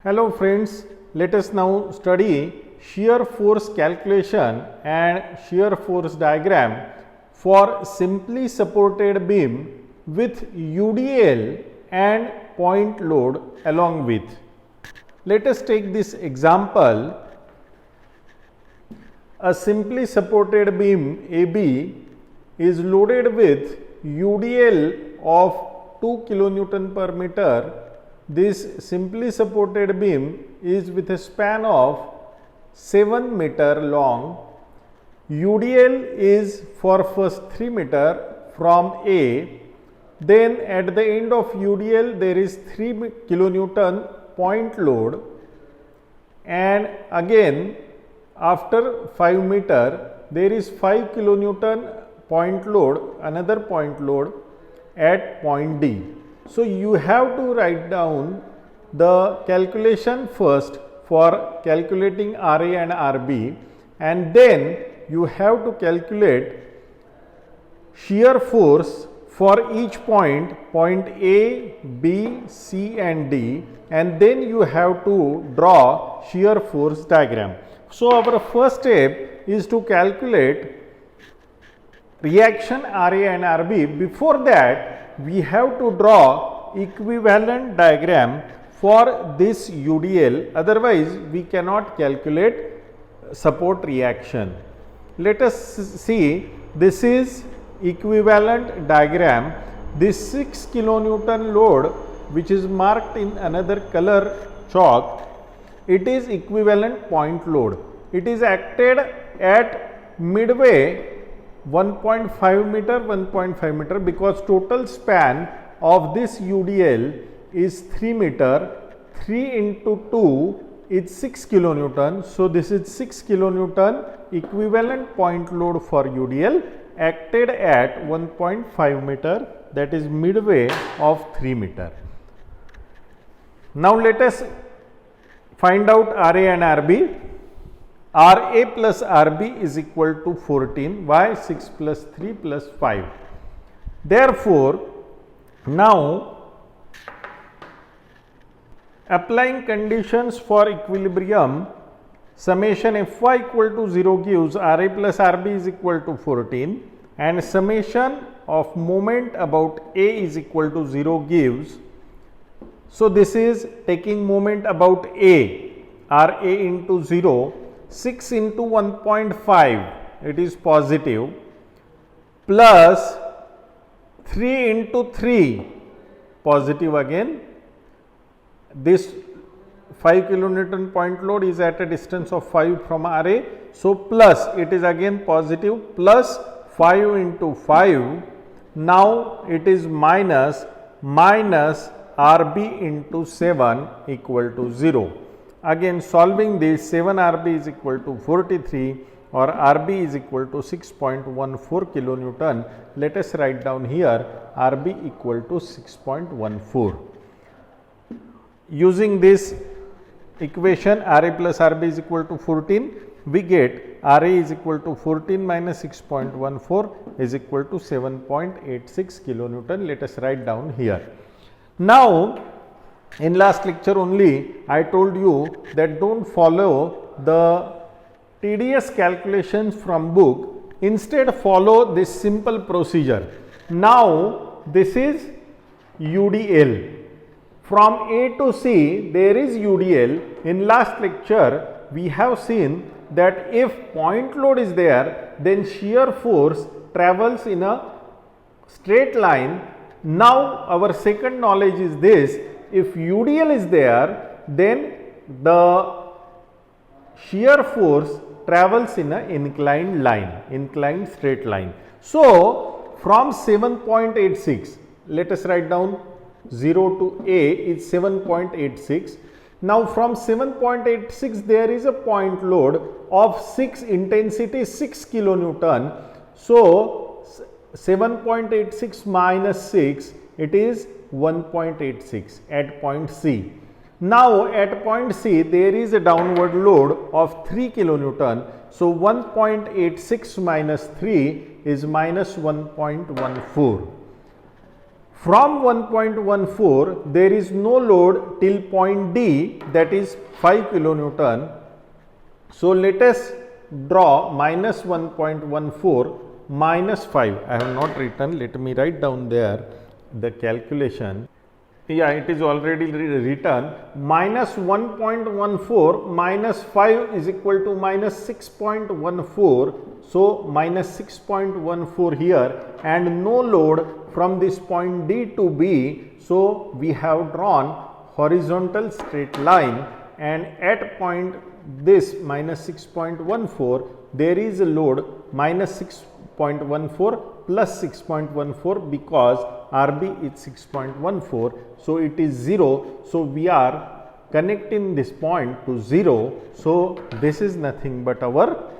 Hello friends, let us now study shear force calculation and shear force diagram for simply supported beam with UDL and point load along with. Let us take this example. A simply supported beam AB is loaded with UDL of 2 kilonewton per meter. This simply supported beam is with a span of 7 meter long. UDL is for first 3 meter from A. Then at the end of UDL there is 3 kilonewton point load, and again after 5 meter there is 5 kilonewton point load, another point load at point D. So, you have to write down the calculation first for calculating RA and RB, and then you have to calculate shear force for each point, point A, B, C and D, and then you have to draw shear force diagram. So, our first step is to calculate reaction RA and RB. Before that, we have to draw equivalent diagram for this UDL, otherwise we cannot calculate support reaction. Let us see, this is equivalent diagram. This 6 kilonewton load which is marked in another color chalk, it is equivalent point load. It is acted at midway 1.5 meter because total span of this UDL is 3 meter. 3 into 2 is 6 kilonewton. So, this is 6 kilonewton equivalent point load for UDL acted at 1.5 meter, that is midway of 3 meter. Now, let us find out RA and RB. RA plus RB is equal to 14. Why? 6 plus 3 plus 5. Therefore, now applying conditions for equilibrium, summation Fy equal to 0 gives RA plus RB is equal to 14, and summation of moment about A is equal to 0 gives. So, this is taking moment about A, RA into 0. 6 into 1.5, it is positive, plus 3 into 3, positive again. This 5 kilonewton point load is at a distance of 5 from RA. So, plus it is again positive, plus 5 into 5. Now, it is minus RB into 7 equal to 0. Again solving this, 7 RB is equal to 43 or RB is equal to 6.14 kilonewton. Let us write down here RB equal to 6.14. Using this equation, RA plus RB is equal to 14, we get RA is equal to 14 minus 6.14 is equal to 7.86 kilonewton. Let us write down here. Now, in last lecture only I told you that don't follow the tedious calculations from book, instead follow this simple procedure. Now, this is UDL. From A to C there is UDL. In last lecture we have seen that if point load is there, then shear force travels in a straight line. Now, our second knowledge is this: if UDL is there, then the shear force travels in an inclined line, inclined straight line. So, from 7.86, let us write down 0 to A is 7.86. Now, from 7.86 there is a point load of 6 intensity 6 kilonewton. So, 7.86 minus 6, it is 1.86 at point C. Now, at point C there is a downward load of 3 kilonewton. So, 1.86 minus 3 is minus 1.14. From 1.14 there is no load till point D, that is 5 kilonewton. So let us draw minus 1.14 minus 5. I have not written, let me write down there the calculation. Yeah, it is already written. Minus 1.14 minus 5 is equal to minus 6.14. So minus 6.14 here, and no load from this point D to B. So we have drawn horizontal straight line, and at point this minus 6.14 there is a load minus 6.14 plus 6.14, because RB is 6.14. So it is 0. So we are connecting this point to 0. So this is nothing but our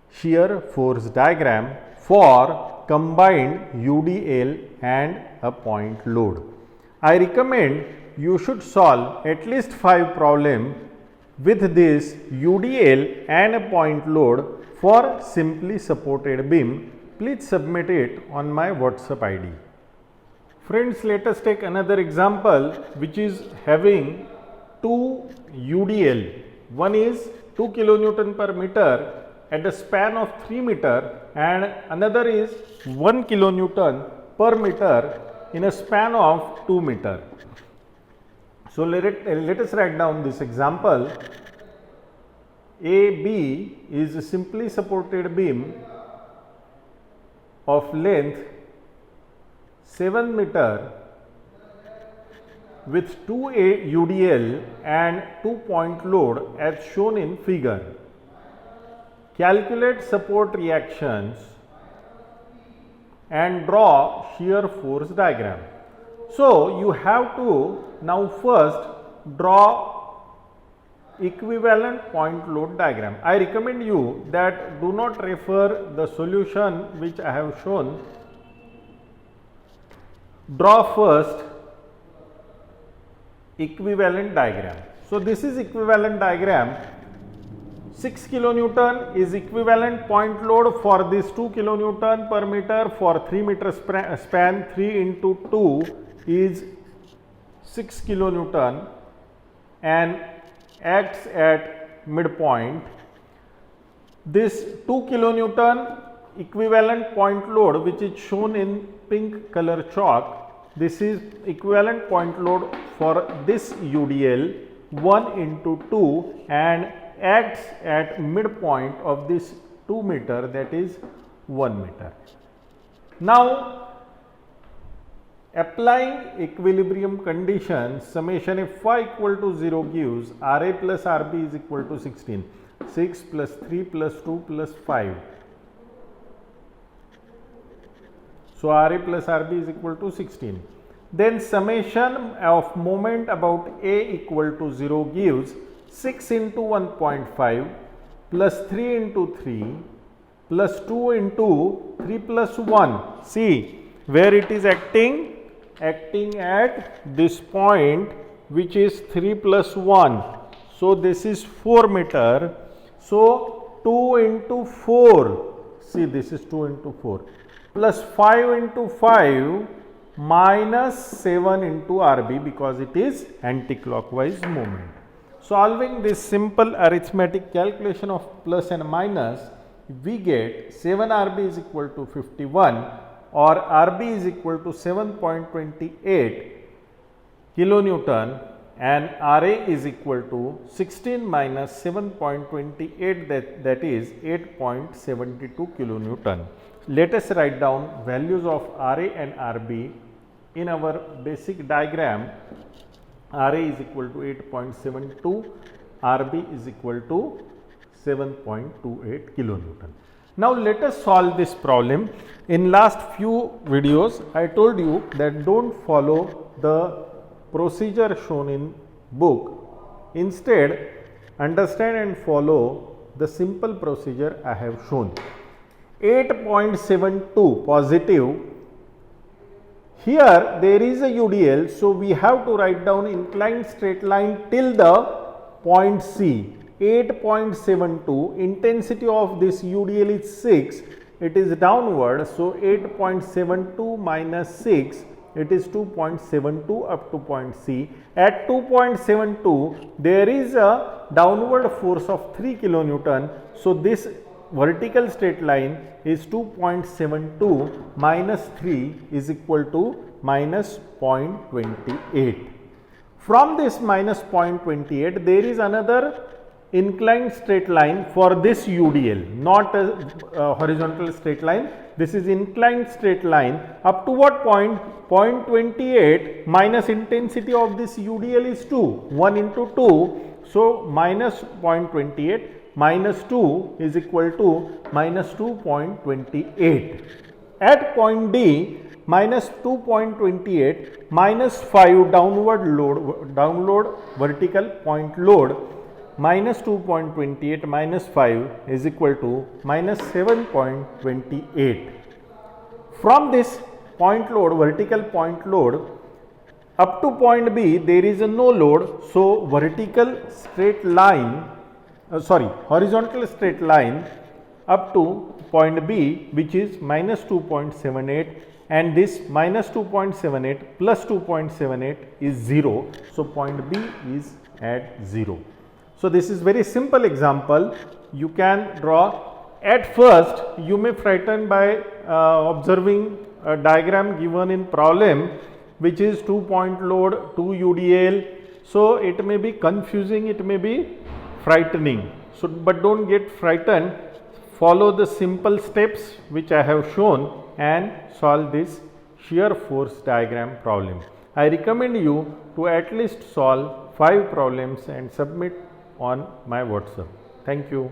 shear force diagram for combined UDL and a point load. I recommend you should solve at least 5 problems with this UDL and a point load for simply supported beam. Please submit it on my WhatsApp ID. Friends, let us take another example which is having 2 UDL. One is 2 kilonewton per meter at a span of 3 meter, and another is 1 kilonewton per meter in a span of 2 meter. So let us write down this example. AB is a simply supported beam of length 7 meter with 2 UDL and 2 point load as shown in figure. Calculate support reactions and draw shear force diagram. So you have to now first draw equivalent point load diagram. I recommend you that do not refer the solution which I have shown. Draw first equivalent diagram. So this is equivalent diagram. 6 kilonewton is equivalent point load for this 2 kilonewton per meter for 3 meter span. 3 into 2 is 6 kilonewton and acts at midpoint. This 2 kilonewton equivalent point load, which is shown in pink color chalk, this is equivalent point load for this UDL 1 into 2 and acts at midpoint of this 2 meter, that is 1 meter. Now applying equilibrium conditions, summation Fy equal to 0 gives Ra plus Rb is equal to 16. 6 plus 3 plus 2 plus 5. So Ra plus Rb is equal to 16. Then summation of moment about A equal to 0 gives 6 into 1.5 plus 3 into 3 plus 2 into 3 plus 1. See where it is acting at this point, which is 3 plus 1. So this is 4 meter. So 2 into 4. See, this is 2 into 4 plus 5 into 5 minus 7 into Rb, because it is anti-clockwise movement. Solving this simple arithmetic calculation of plus and minus, we get 7 Rb is equal to 51, or Rb is equal to 7.28 kilonewton, and Ra is equal to 16 minus 7.28, that is 8.72 kilonewton. Let us write down values of Ra and Rb in our basic diagram. Ra is equal to 8.72, Rb is equal to 7.28 kilonewton. Now let us solve this problem. In last few videos I told you that don't follow the procedure shown in book. Instead understand and follow the simple procedure I have shown. 8.72 positive. Here there is a UDL, so we have to write down inclined straight line till the point C. 8.72, intensity of this UDL is 6, it is downward, so 8.72 minus 6 it is 2.72 up to point C. At 2.72 there is a downward force of 3 kilonewton. So this vertical straight line is 2.72 minus 3 is equal to minus 0.28. From this minus 0.28 there is another inclined straight line for this UDL, not a horizontal straight line. This is inclined straight line up to what point? 0.28 minus intensity of this UDL is 2, 1 into 2. So minus 0.28 minus 2 is equal to minus 2.28. At point D, minus 2.28 minus 5 downward vertical point load, minus 2.28 minus 5 is equal to minus 7.28. From this point load, vertical point load, up to point B there is a no load. So vertical straight line, horizontal straight line up to point B, which is minus 2.78, and this minus 2.78 plus 2.78 is 0. So point B is at 0. So this is very simple example you can draw. At first you may frighten by observing a diagram given in problem, which is 2-point load, 2 UDL. So it may be confusing, it may be frightening. So but don't get frightened. Follow the simple steps which I have shown and solve this shear force diagram problem. I recommend you to at least solve 5 problems and submit on my WhatsApp. Thank you.